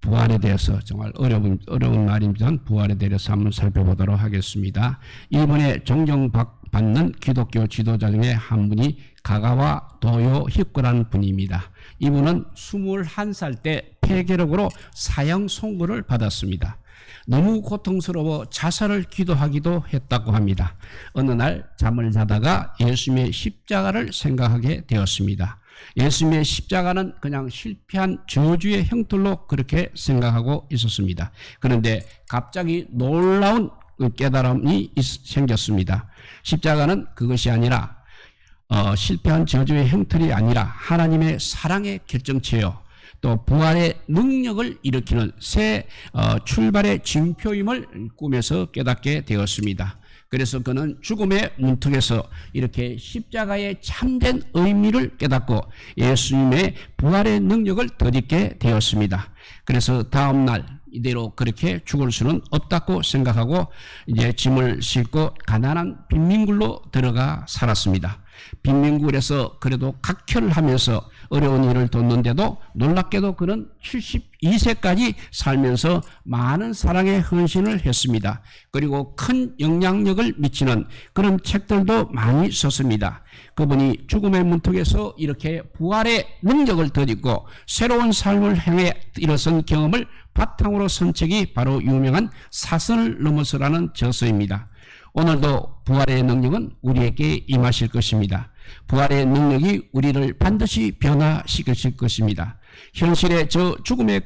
부활에 대해서 정말 어려운 말이지만 부활에 대해서 한번 살펴보도록 하겠습니다. 일본에 존경받는 기독교 지도자 중에 한 분이 가가와 도요 히코라는 분입니다. 이분은 21살 때 폐결핵으로 사형 선고를 받았습니다. 너무 고통스러워 자살을 기도하기도 했다고 합니다. 어느 날 잠을 자다가 예수님의 십자가를 생각하게 되었습니다. 예수님의 십자가는 그냥 실패한 저주의 형틀로 그렇게 생각하고 있었습니다. 그런데 갑자기 놀라운 깨달음이 생겼습니다. 십자가는 그것이 아니라 실패한 저주의 형틀이 아니라 하나님의 사랑의 결정체요, 또 부활의 능력을 일으키는 새 출발의 징표임을 꿈에서 깨닫게 되었습니다. 그래서 그는 죽음의 문턱에서 이렇게 십자가의 참된 의미를 깨닫고 예수님의 부활의 능력을 덧입게 되었습니다. 그래서 다음 날 이대로 그렇게 죽을 수는 없다고 생각하고 이제 짐을 싣고 가난한 빈민굴로 들어가 살았습니다. 빈민굴에서 그래도 각혈을 하면서 어려운 일을 돕는데도 놀랍게도 그는 72세까지 살면서 많은 사랑의 헌신을 했습니다. 그리고 큰 영향력을 미치는 그런 책들도 많이 썼습니다. 그분이 죽음의 문턱에서 이렇게 부활의 능력을 덧입고 새로운 삶을 향해 일어선 경험을 바탕으로 쓴 책이 바로 유명한 사선을 넘어서라는 저서입니다. 오늘도 부활의 능력은 우리에게 임하실 것입니다. 부활의 능력이 우리를 반드시 변화시키실 것입니다. 현실의 저 죽음의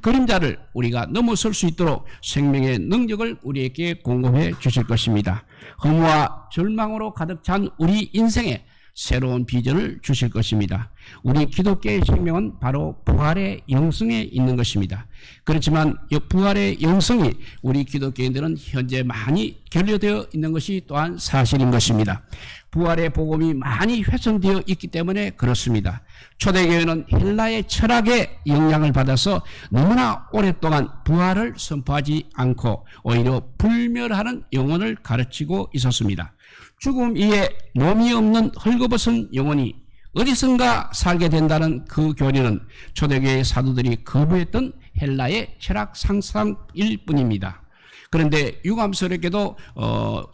그림자를 우리가 넘어설 수 있도록 생명의 능력을 우리에게 공급해 주실 것입니다. 허무와 절망으로 가득 찬 우리 인생에 새로운 비전을 주실 것입니다. 우리 기독교의 생명은 바로 부활의 영성에 있는 것입니다. 그렇지만 이 부활의 영성이 우리 기독교인들은 현재 많이 결여되어 있는 것이 또한 사실인 것입니다. 부활의 복음이 많이 훼손되어 있기 때문에 그렇습니다. 초대교회는 헬라의 철학의 영향을 받아서 너무나 오랫동안 부활을 선포하지 않고 오히려 불멸하는 영혼을 가르치고 있었습니다. 죽음 이에 몸이 없는 헐거벗은 영혼이 어디선가 살게 된다는 그 교리는 초대교회의 사도들이 거부했던 헬라의 철학 상상일 뿐입니다. 그런데 유감스럽게도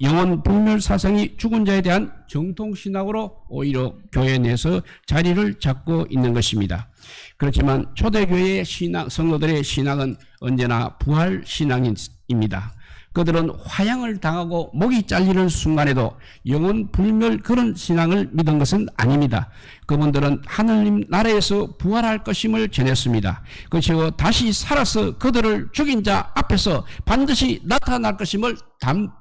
영혼 불멸 사상이 죽은 자에 대한 정통신학으로 오히려 교회 내에서 자리를 잡고 있는 것입니다. 그렇지만 초대교회의 신앙, 성도들의 신앙은 언제나 부활 신앙입니다. 그들은 화양을 당하고 목이 잘리는 순간에도 영혼 불멸 그런 신앙을 믿은 것은 아닙니다. 그분들은 하느님 나라에서 부활할 것임을 전했습니다. 그리고 다시 살아서 그들을 죽인 자 앞에서 반드시 나타날 것임을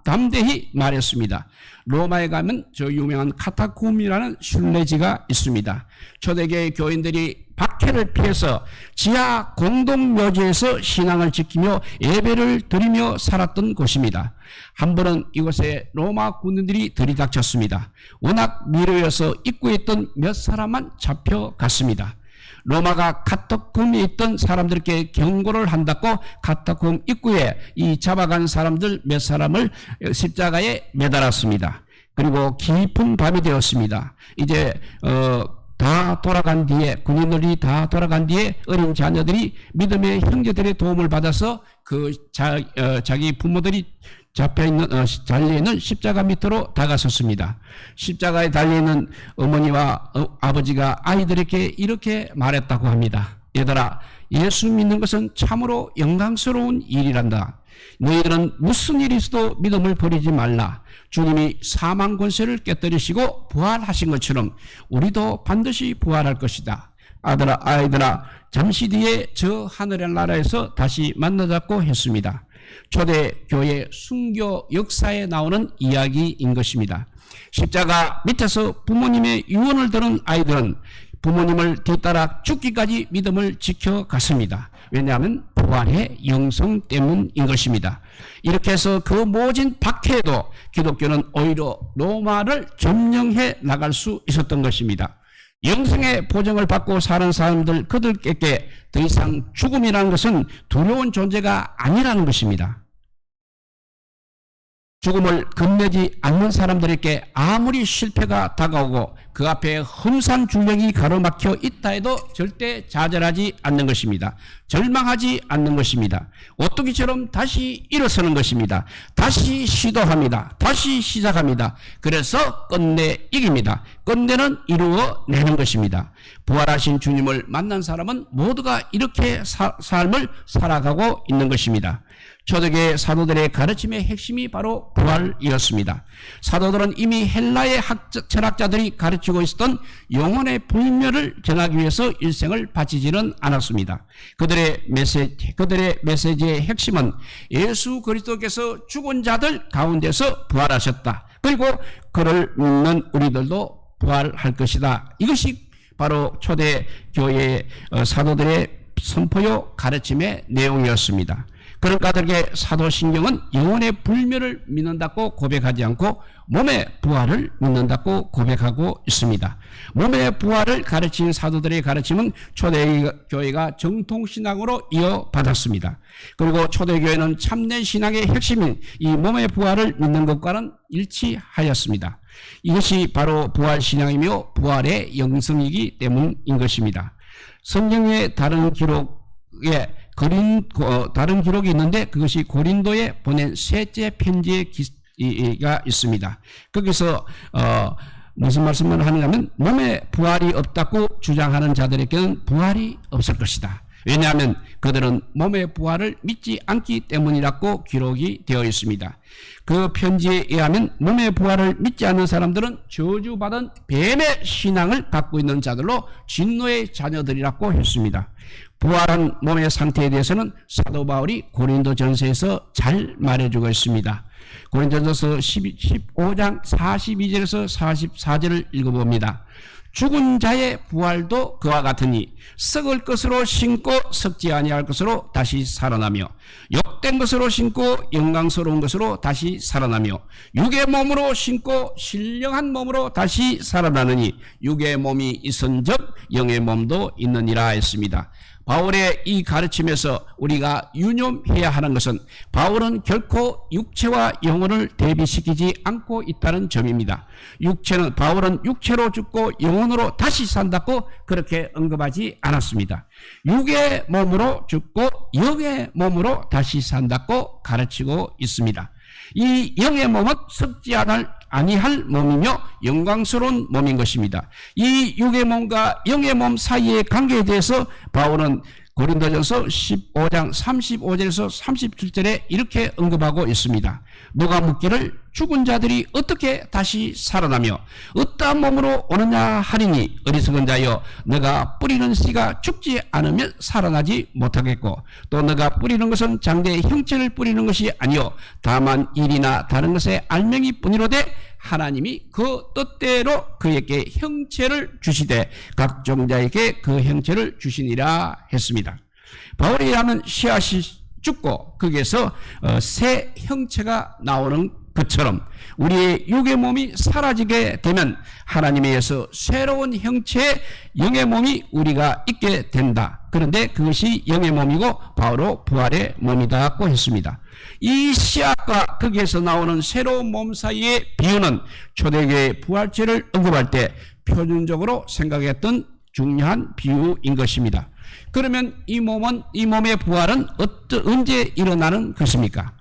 담대히 말했습니다. 로마에 가면 저 유명한 카타콤이라는 순례지가 있습니다. 초대교회 교인들이 박해를 피해서 지하 공동묘지에서 신앙을 지키며 예배를 드리며 살았던 곳입니다. 한 번은 이곳에 로마 군인들이 들이닥쳤습니다. 워낙 미로여서 입구에 있던 몇 사람만 잡혀갔습니다. 로마가 카타콤에 있던 사람들께 경고를 한다고 카타콤 입구에 이 잡아간 사람들 몇 사람을 십자가에 매달았습니다. 그리고 깊은 밤이 되었습니다. 이제 다 돌아간 뒤에, 군인들이 다 돌아간 뒤에 어린 자녀들이 믿음의 형제들의 도움을 받아서 자기 부모들이 달려있는 십자가 밑으로 다가섰습니다. 십자가에 달려있는 어머니와 아버지가 아이들에게 이렇게 말했다고 합니다. 얘들아, 예수 믿는 것은 참으로 영광스러운 일이란다. 너희들은 무슨 일이 있어도 믿음을 버리지 말라. 주님이 사망 권세를 깨뜨리시고 부활하신 것처럼 우리도 반드시 부활할 것이다. 아이들아, 잠시 뒤에 저 하늘의 나라에서 다시 만나자고 했습니다. 초대교회 순교 역사에 나오는 이야기인 것입니다. 십자가 밑에서 부모님의 유언을 들은 아이들은 부모님을 뒤따라 죽기까지 믿음을 지켜갔습니다. 왜냐하면 부활의 영성 때문인 것입니다. 이렇게 해서 그 모진 박해에도 기독교는 오히려 로마를 점령해 나갈 수 있었던 것입니다. 영생의 보증을 받고 사는 사람들 그들께 더 이상 죽음이라는 것은 두려운 존재가 아니라는 것입니다. 죽음을 겁내지 않는 사람들에게 아무리 실패가 다가오고 그 앞에 험산 중력이 가로막혀 있다 해도 절대 좌절하지 않는 것입니다. 절망하지 않는 것입니다. 오뚜기처럼 다시 일어서는 것입니다. 다시 시도합니다. 다시 시작합니다. 그래서 끝내 이깁니다. 끝내는 이루어내는 것입니다. 부활하신 주님을 만난 사람은 모두가 이렇게 삶을 살아가고 있는 것입니다. 초대교회 사도들의 가르침의 핵심이 바로 부활이었습니다. 사도들은 이미 헬라의 철학자들이 가르치고 있었던 영혼의 불멸을 전하기 위해서 일생을 바치지는 않았습니다. 그들의 메시지의 핵심은 예수 그리스도께서 죽은 자들 가운데서 부활하셨다. 그리고 그를 믿는 우리들도 부활할 것이다. 이것이 바로 초대교회의 사도들의 선포요 가르침의 내용이었습니다. 그러니까 그들에게 사도신경은 영혼의 불멸을 믿는다고 고백하지 않고 몸의 부활을 믿는다고 고백하고 있습니다. 몸의 부활을 가르친 사도들의 가르침은 초대교회가 정통신앙으로 이어받았습니다. 그리고 초대교회는 참된 신앙의 핵심인 이 몸의 부활을 믿는 것과는 일치하였습니다. 이것이 바로 부활신앙이며 부활의 영성이기 때문인 것입니다. 성경의 다른 기록에 다른 기록이 있는데 그것이 고린도에 보낸 셋째 편지가 있습니다. 거기서 무슨 말씀을 하느냐면 몸에 부활이 없다고 주장하는 자들에게는 부활이 없을 것이다. 왜냐하면 그들은 몸의 부활을 믿지 않기 때문이라고 기록이 되어 있습니다. 그 편지에 의하면 몸의 부활을 믿지 않는 사람들은 저주받은 뱀의 신앙을 갖고 있는 자들로 진노의 자녀들이라고 했습니다. 부활한 몸의 상태에 대해서는 사도 바울이 고린도전서에서 잘 말해주고 있습니다. 고린도전서 15장 42절에서 44절을 읽어봅니다. 죽은 자의 부활도 그와 같으니 썩을 것으로 신고 썩지 아니할 것으로 다시 살아나며 욕된 것으로 신고 영광스러운 것으로 다시 살아나며 육의 몸으로 신고 신령한 몸으로 다시 살아나느니 육의 몸이 있은즉 영의 몸도 있느니라 했습니다. 바울의 이 가르침에서 우리가 유념해야 하는 것은 바울은 결코 육체와 영혼을 대비시키지 않고 있다는 점입니다. 바울은 육체로 죽고 영혼으로 다시 산다고 그렇게 언급하지 않았습니다. 육의 몸으로 죽고 영의 몸으로 다시 산다고 가르치고 있습니다. 이 영의 몸은 썩지 아니할 몸이며 영광스러운 몸인 것입니다. 이 육의 몸과 영의 몸 사이의 관계에 대해서 바울은 고린도전서 15장 35절에서 37절에 이렇게 언급하고 있습니다. 누가 묻기를 죽은 자들이 어떻게 다시 살아나며 어떠한 몸으로 오느냐 하리니 어리석은 자여 너가 뿌리는 씨가 죽지 않으면 살아나지 못하겠고 또 너가 뿌리는 것은 장대의 형체를 뿌리는 것이 아니요 다만 일이나 다른 것의 알맹이 뿐이로되 하나님이 그 뜻대로 그에게 형체를 주시되 각종 자에게 그 형체를 주시니라 했습니다. 바울에 의하면 씨앗이 죽고 거기에서 새 형체가 나오는 것처럼 우리의 육의 몸이 사라지게 되면 하나님에 의해서 새로운 형체의 영의 몸이 우리가 있게 된다. 그런데 그것이 영의 몸이고 바로 부활의 몸이다고 했습니다. 이 씨앗과 거기에서 나오는 새로운 몸 사이의 비유는 초대교회의 부활체를 언급할 때 표준적으로 생각했던 중요한 비유인 것입니다. 그러면 이 몸의 부활은 언제 일어나는 것입니까?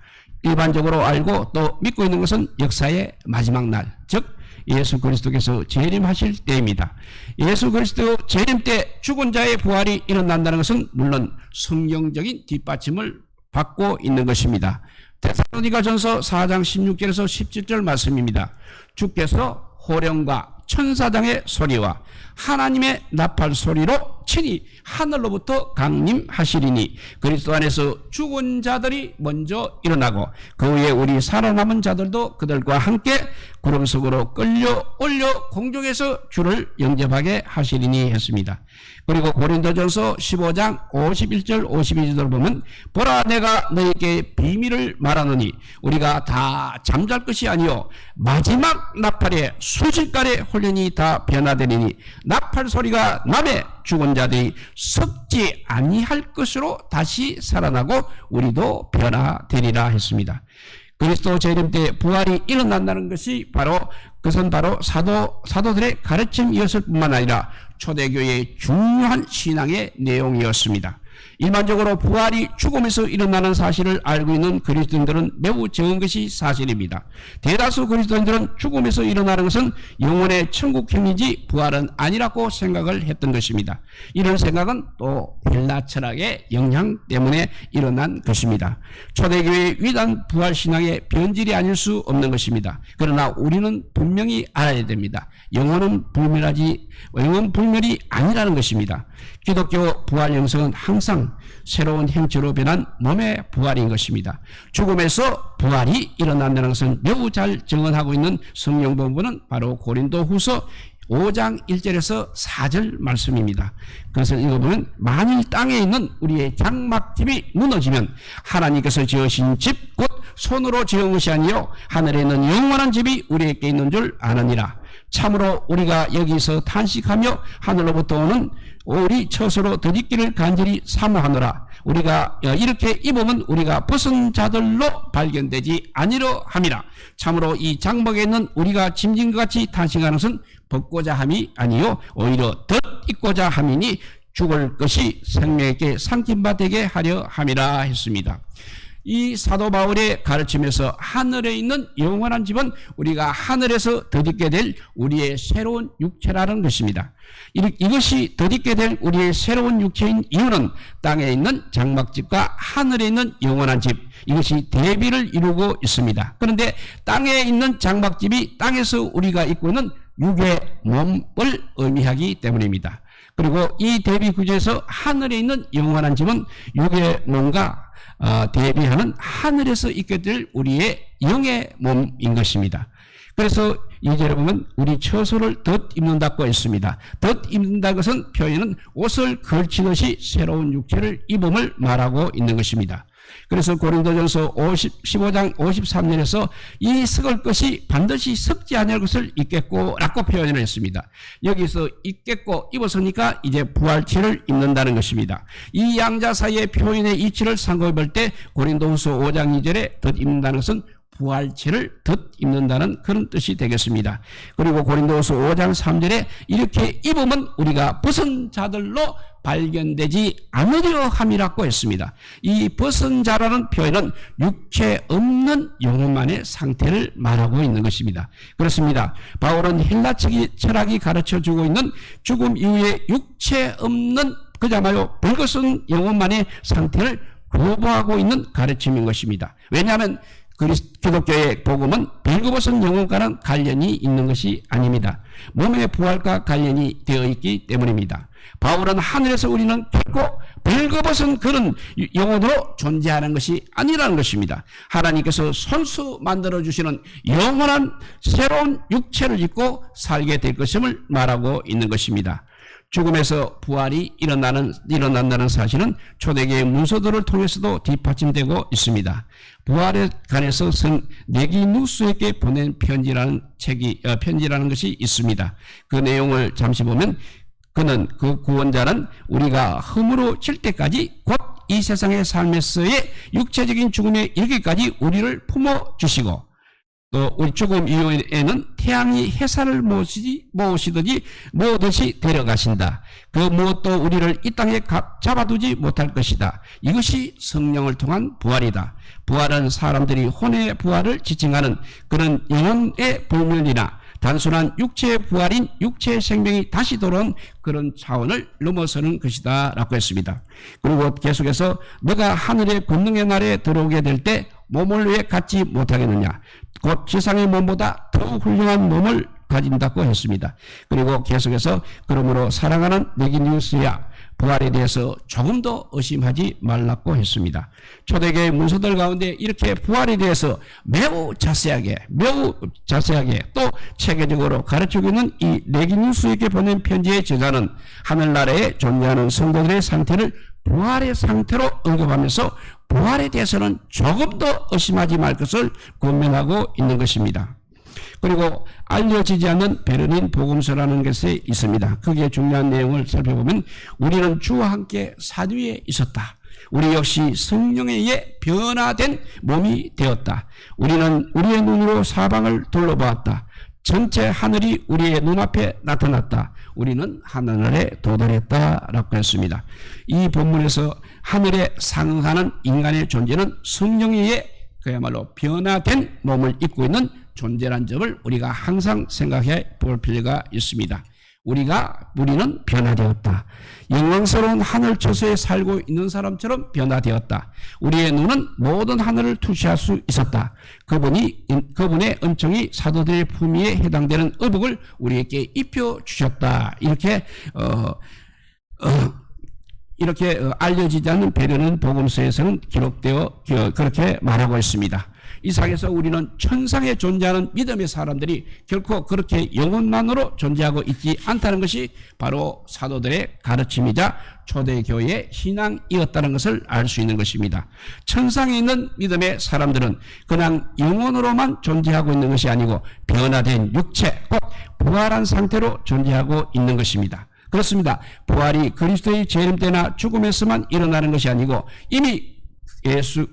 일반적으로 알고 또 믿고 있는 것은 역사의 마지막 날, 즉 예수 그리스도께서 재림하실 때입니다. 예수 그리스도 재림 때 죽은 자의 부활이 일어난다는 것은 물론 성경적인 뒷받침을 받고 있는 것입니다. 데살로니가전서 4장 16절에서 17절 말씀입니다. 주께서 호령과 천사장의 소리와 하나님의 나팔 소리로 친히 하늘로부터 강림하시리니 그리스도 안에서 죽은 자들이 먼저 일어나고 그 후에 우리 살아남은 자들도 그들과 함께 구름 속으로 끌려 올려 공중에서 주를 영접하게 하시리니 했습니다. 그리고 고린도전서 15장 51절 52절을 보면 보라 내가 너에게 비밀을 말하노니 우리가 다 잠잘 것이 아니요 마지막 나팔에 수질간에 홀련히 다 변화되리니 나팔 소리가 나매 죽은 자들이 썩지 아니할 것으로 다시 살아나고 우리도 변화되리라 했습니다. 그리스도 재림 때 부활이 일어난다는 것이 그것은 바로 사도들의 가르침이었을 뿐만 아니라 초대교회의 중요한 신앙의 내용이었습니다. 일반적으로 부활이 죽음에서 일어나는 사실을 알고 있는 그리스도인들은 매우 적은 것이 사실입니다. 대다수 그리스도인들은 죽음에서 일어나는 것은 영혼의 천국행이지 부활은 아니라고 생각을 했던 것입니다. 이런 생각은 또 헬라 철학의 영향 때문에 일어난 것입니다. 초대교회의 위대한 부활신앙의 변질이 아닐 수 없는 것입니다. 그러나 우리는 분명히 알아야 됩니다. 영혼은 불멸이 아니라는 것입니다. 기독교 부활 영성은 항상 새로운 형체로 변한 몸의 부활인 것입니다. 죽음에서 부활이 일어난다는 것은 매우 잘 증언하고 있는 성경 본문은 바로 고린도후서 5장 1절에서 4절 말씀입니다. 그것을 읽어보면 만일 땅에 있는 우리의 장막집이 무너지면 하나님께서 지으신 집 곧 손으로 지은 것이 아니요 하늘에 있는 영원한 집이 우리에게 있는 줄 아느니라. 참으로 우리가 여기서 탄식하며 하늘로부터 오는 우리 처소로 덧입기를 간절히 사모하노라. 우리가 이렇게 입으면 우리가 벗은 자들로 발견되지 아니려 함이라. 참으로 이 장막에 있는 우리가 짐진 것 같이 탄식하는 것은 벗고자 함이 아니요 오히려 덧입고자 함이니 죽을 것이 생명에게 삼킴바 되게 하려 함이라 했습니다. 이 사도 바울의 가르침에서 하늘에 있는 영원한 집은 우리가 하늘에서 덧입게 될 우리의 새로운 육체라는 것입니다. 이것이 덧입게 될 우리의 새로운 육체인 이유는 땅에 있는 장막집과 하늘에 있는 영원한 집, 이것이 대비를 이루고 있습니다. 그런데 땅에 있는 장막집이 땅에서 우리가 입고 있는 육의 몸을 의미하기 때문입니다. 그리고 이 대비 구조에서 하늘에 있는 영원한 집은 육의 몸과 대비하는 하늘에서 있게 될 우리의 영의 몸인 것입니다. 그래서 2절에 보면 우리 처소를 덧입는다고 했습니다. 덧입는다 것은 표현은 옷을 걸치듯이 새로운 육체를 입음을 말하고 있는 것입니다. 그래서 고린도전서 15장 53절에서 이 썩을 것이 반드시 썩지 않을 것을 입겠고 라고 표현을 했습니다. 여기서 입겠고 입었으니까 이제 부활체를 입는다는 것입니다. 이 양자 사이의 표현의 이치를 상고해 볼 때 고린도후서 5장 2절에 덧입는다는 것은 부활체를 덧입는다는 그런 뜻이 되겠습니다. 그리고 고린도후서 5장 3절에 이렇게 입으면 우리가 벗은 자들로 발견되지 않으려 함이라고 했습니다. 이 벗은 자라는 표현은 육체 없는 영혼만의 상태를 말하고 있는 것입니다. 그렇습니다. 바울은 헬라 철학이 가르쳐주고 있는 죽음 이후에 육체 없는 그야말로 벌거벗은 영혼만의 상태를 거부하고 있는 가르침인 것입니다. 왜냐하면 기독교의 복음은 벌거벗은 영혼과는 관련이 있는 것이 아닙니다. 몸의 부활과 관련이 되어 있기 때문입니다. 바울은 하늘에서 우리는 결코 벌거벗은 그런 영혼으로 존재하는 것이 아니라는 것입니다. 하나님께서 손수 만들어주시는 영원한 새로운 육체를 입고 살게 될 것임을 말하고 있는 것입니다. 죽음에서 부활이 일어난다는 사실은 초대교회 문서들을 통해서도 뒷받침되고 있습니다. 부활에 관해서 네기누스에게 보낸 편지라는 것이 있습니다. 그 내용을 잠시 보면 그 구원자는 우리가 흠으로 질 때까지 곧 이 세상의 삶에서의 육체적인 죽음에 이르기까지 우리를 품어주시고 또 우리 죽음 이후에는 태양이 햇살을 모으듯이 데려가신다. 그 무엇도 우리를 이 땅에 잡아두지 못할 것이다. 이것이 성령을 통한 부활이다. 부활은 사람들이 혼의 부활을 지칭하는 그런 영혼의 불멸이나 단순한 육체의 부활인 육체의 생명이 다시 돌아온 그런 차원을 넘어서는 것이다 라고 했습니다. 그리고 계속해서 너가 하늘의 권능의 날에 들어오게 될 때 몸을 왜 갖지 못하겠느냐. 곧 지상의 몸보다 더 훌륭한 몸을 가진다고 했습니다. 그리고 계속해서 그러므로 사랑하는 네기누스야 부활에 대해서 조금 더 의심하지 말라고 했습니다. 초대교회 문서들 가운데 이렇게 부활에 대해서 매우 자세하게 또 체계적으로 가르치고 있는 이 네기누스에게 보낸 편지의 저자는 하늘나라에 존재하는 성도들의 상태를 부활의 상태로 언급하면서 부활에 대해서는 조금 더 의심하지 말 것을 권면하고 있는 것입니다. 그리고 알려지지 않는 베르린 복음서라는 것이 있습니다. 거기에 중요한 내용을 살펴보면 우리는 주와 함께 사두에 있었다. 우리 역시 성령에 의해 변화된 몸이 되었다. 우리는 우리의 눈으로 사방을 둘러보았다. 전체 하늘이 우리의 눈앞에 나타났다. 우리는 하늘에 도달했다라고 했습니다. 이 본문에서 하늘에 상응하는 인간의 존재는 성령에 의해 그야말로 변화된 몸을 입고 있는 존재란 점을 우리가 항상 생각해 볼 필요가 있습니다. 우리는 변화되었다. 영광스러운 하늘 처소에 살고 있는 사람처럼 변화되었다. 우리의 눈은 모든 하늘을 투시할 수 있었다. 그분의 은총이 사도들의 품위에 해당되는 의복을 우리에게 입혀 주셨다. 이렇게 알려지지 않는 배려는 복음서에서는 기록되어 그렇게 말하고 있습니다. 이 세상에서 우리는 천상에 존재하는 믿음의 사람들이 결코 그렇게 영혼만으로 존재하고 있지 않다는 것이 바로 사도들의 가르침이자 초대교회의 신앙이었다는 것을 알 수 있는 것입니다. 천상에 있는 믿음의 사람들은 그냥 영혼으로만 존재하고 있는 것이 아니고 변화된 육체, 곧 부활한 상태로 존재하고 있는 것입니다. 그렇습니다. 부활이 그리스도의 재림 때나 죽음에서만 일어나는 것이 아니고 이미 예수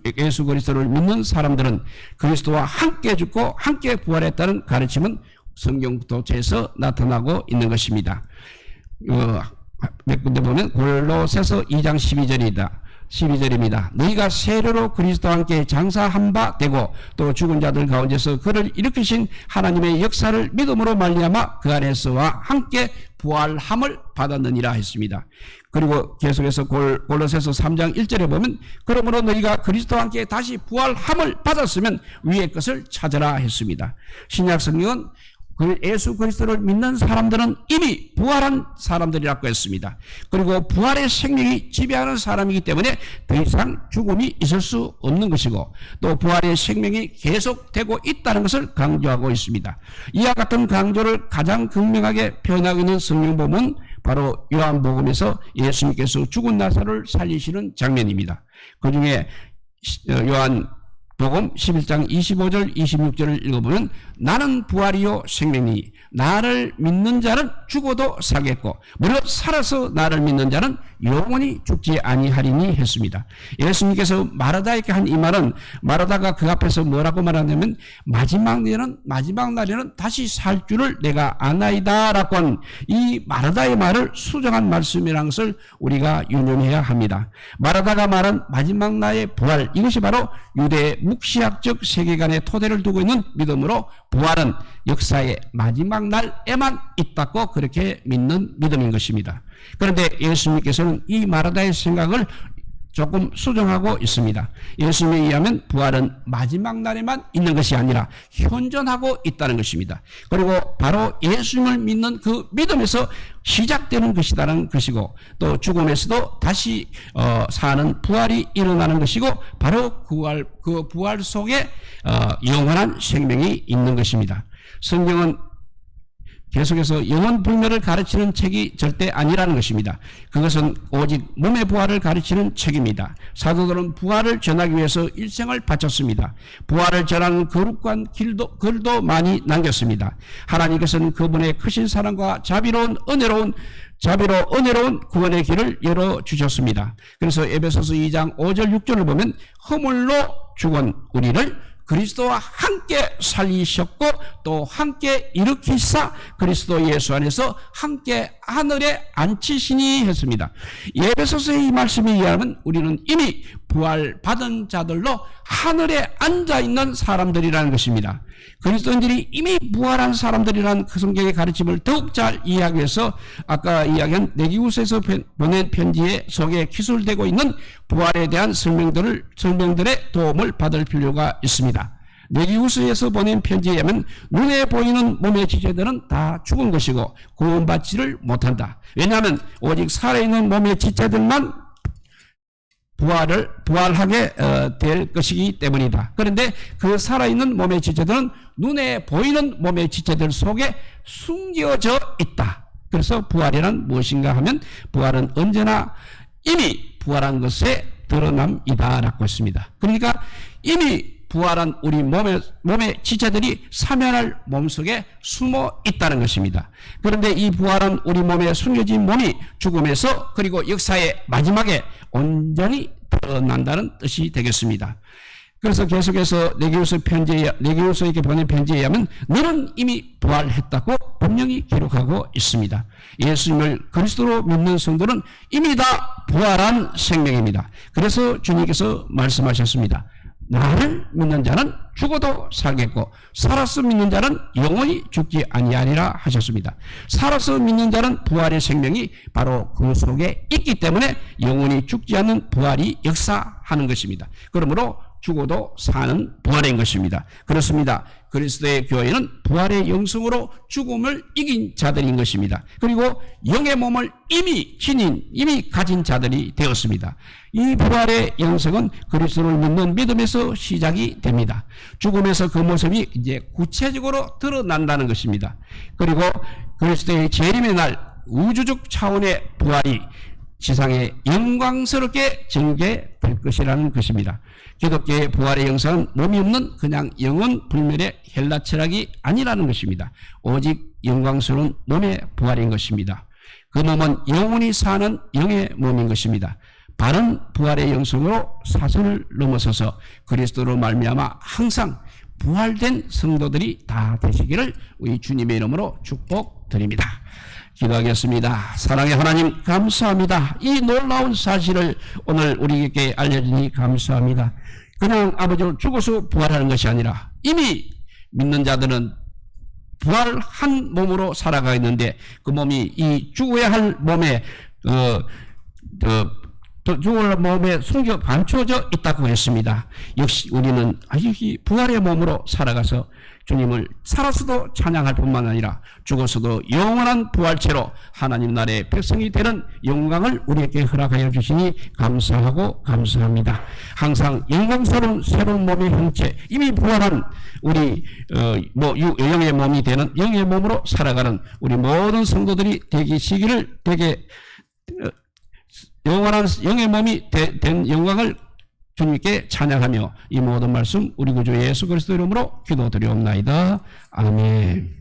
그리스도를 믿는 사람들은 그리스도와 함께 죽고 함께 부활했다는 가르침은 성경 도처에서 나타나고 있는 것입니다. 몇 군데 보면 골로새서 2장 12절입니다. 너희가 세례로 그리스도와 함께 장사한 바 되고 또 죽은 자들 가운데서 그를 일으키신 하나님의 역사를 믿음으로 말미암아 그 안에서와 함께 부활함을 받았느니라 했습니다. 그리고 계속해서 골로새서 3장 1절에 보면 그러므로 너희가 그리스도와 함께 다시 부활함을 받았으면 위의 것을 찾으라 했습니다. 신약 성경은 예수 그리스도를 믿는 사람들은 이미 부활한 사람들이라고 했습니다. 그리고 부활의 생명이 지배하는 사람이기 때문에 더 이상 죽음이 있을 수 없는 것이고 또 부활의 생명이 계속되고 있다는 것을 강조하고 있습니다. 이와 같은 강조를 가장 극명하게 표현하고 있는 성경 본문 바로 요한복음에서 예수님께서 죽은 나사로를 살리시는 장면입니다. 그 중에 요한복음 11장 25절 26절을 읽어보면 나는 부활이요 생명이니 나를 믿는 자는 죽어도 살겠고 무릇 살아서 나를 믿는 자는 영원히 죽지 아니하리니 했습니다. 예수님께서 마르다에게 한 이 말은 마르다가 그 앞에서 뭐라고 말하냐면 마지막 날에는 다시 살 줄을 내가 아나이다 라고 한 이 마르다의 말을 수정한 말씀이라는 것을 우리가 유념해야 합니다. 마르다가 말한 마지막 날의 부활, 이것이 바로 유대의 묵시학적 세계관의 토대를 두고 있는 믿음으로 부활은 역사의 마지막 날에만 있다고 그렇게 믿는 믿음인 것입니다. 그런데 예수님께서는 이 마르다의 생각을 조금 수정하고 있습니다. 예수님에 의하면 부활은 마지막 날에만 있는 것이 아니라 현존하고 있다는 것입니다. 그리고 바로 예수님을 믿는 그 믿음에서 시작되는 것이라는 것이고 또 죽음에서도 다시 사는 부활이 일어나는 것이고 바로 그 부활 속에 영원한 생명이 있는 것입니다. 성경은 계속해서 영원 불멸을 가르치는 책이 절대 아니라는 것입니다. 그것은 오직 몸의 부활을 가르치는 책입니다. 사도들은 부활을 전하기 위해서 일생을 바쳤습니다. 부활을 전하는 거룩한 글도 많이 남겼습니다. 하나님께서는 그분의 크신 사랑과 은혜로운 구원의 길을 열어주셨습니다. 그래서 에베소서 2장 5절 6절을 보면 허물로 죽은 우리를 그리스도와 함께 살리셨고 또 함께 일으키사 그리스도 예수 안에서 함께 하늘에 앉히시니 했습니다. 에베소서의 이 말씀에 의하면 우리는 이미 부활받은 자들로 하늘에 앉아있는 사람들이라는 것입니다. 그리스도인들이 이미 부활한 사람들이라는 그 성경의 가르침을 더욱 잘 이해하기 위해서 아까 이야기한 네기우스에서 보낸 편지에 속에 기술되고 있는 부활에 대한 설명들의 도움을 받을 필요가 있습니다. 네기우스에서 보낸 편지에 의하면 눈에 보이는 몸의 지체들은 다 죽은 것이고 구원받지를 못한다. 왜냐하면 오직 살아있는 몸의 지체들만 부활하게 될 것이기 때문이다. 그런데 그 살아있는 몸의 지체들은 눈에 보이는 몸의 지체들 속에 숨겨져 있다. 그래서 부활이란 무엇인가 하면 부활은 언제나 이미 부활한 것의 드러남이다 라고 했습니다. 그러니까 이미 부활한 우리 몸의 지체들이 사면할 몸속에 숨어 있다는 것입니다. 그런데 이 부활한 우리 몸에 숨겨진 몸이 죽음에서 그리고 역사의 마지막에 온전히 드러난다는 뜻이 되겠습니다. 그래서 계속해서 네게우서에게 보낸 편지에 의하면 너는 이미 부활했다고 분명히 기록하고 있습니다. 예수님을 그리스도로 믿는 성도는 이미 다 부활한 생명입니다. 그래서 주님께서 말씀하셨습니다. 나를 믿는 자는 죽어도 살겠고 살아서 믿는 자는 영원히 죽지 아니하리라 하셨습니다. 살아서 믿는 자는 부활의 생명이 바로 그 속에 있기 때문에 영원히 죽지 않는 부활이 역사하는 것입니다. 그러므로 죽어도 사는 부활인 것입니다. 그렇습니다. 그리스도의 교회는 부활의 영성으로 죽음을 이긴 자들인 것입니다. 그리고 영의 몸을 이미 가진 자들이 되었습니다. 이 부활의 영성은 그리스도를 믿는 믿음에서 시작이 됩니다. 죽음에서 그 모습이 이제 구체적으로 드러난다는 것입니다. 그리고 그리스도의 재림의 날 우주적 차원의 부활이 지상에 영광스럽게 전개될 것이라는 것입니다. 기독교의 부활의 영성은 몸이 없는 그냥 영혼 불멸의 헬라 철학이 아니라는 것입니다. 오직 영광스러운 몸의 부활인 것입니다. 그 몸은 영원히 사는 영의 몸인 것입니다. 바른 부활의 영성으로 사선을 넘어서서 그리스도로 말미암아 항상 부활된 성도들이 다 되시기를 우리 주님의 이름으로 축복드립니다. 기도하겠습니다. 사랑의 하나님 감사합니다. 이 놀라운 사실을 오늘 우리에게 알려주니 감사합니다. 그냥 아버지를 죽어서 부활하는 것이 아니라 이미 믿는 자들은 부활한 몸으로 살아가 있는데 그 몸이 이 죽어야 할 몸에 죽을 몸에 숨겨 감춰져 있다고 했습니다. 역시 우리는 아주 부활의 몸으로 살아가서 주님을 살아서도 찬양할 뿐만 아니라 죽어서도 영원한 부활체로 하나님 나라의 백성이 되는 영광을 우리에게 허락하여 주시니 감사하고 감사합니다. 항상 영광스러운 새로운 몸의 형체, 이미 부활한 우리 영의 몸이 되는 영의 몸으로 살아가는 우리 모든 성도들이 되시기를 되게 영원한 영의 몸이 된 영광을 주님께 찬양하며 이 모든 말씀 우리 구주 예수 그리스도 이름으로 기도드리옵나이다. 아멘.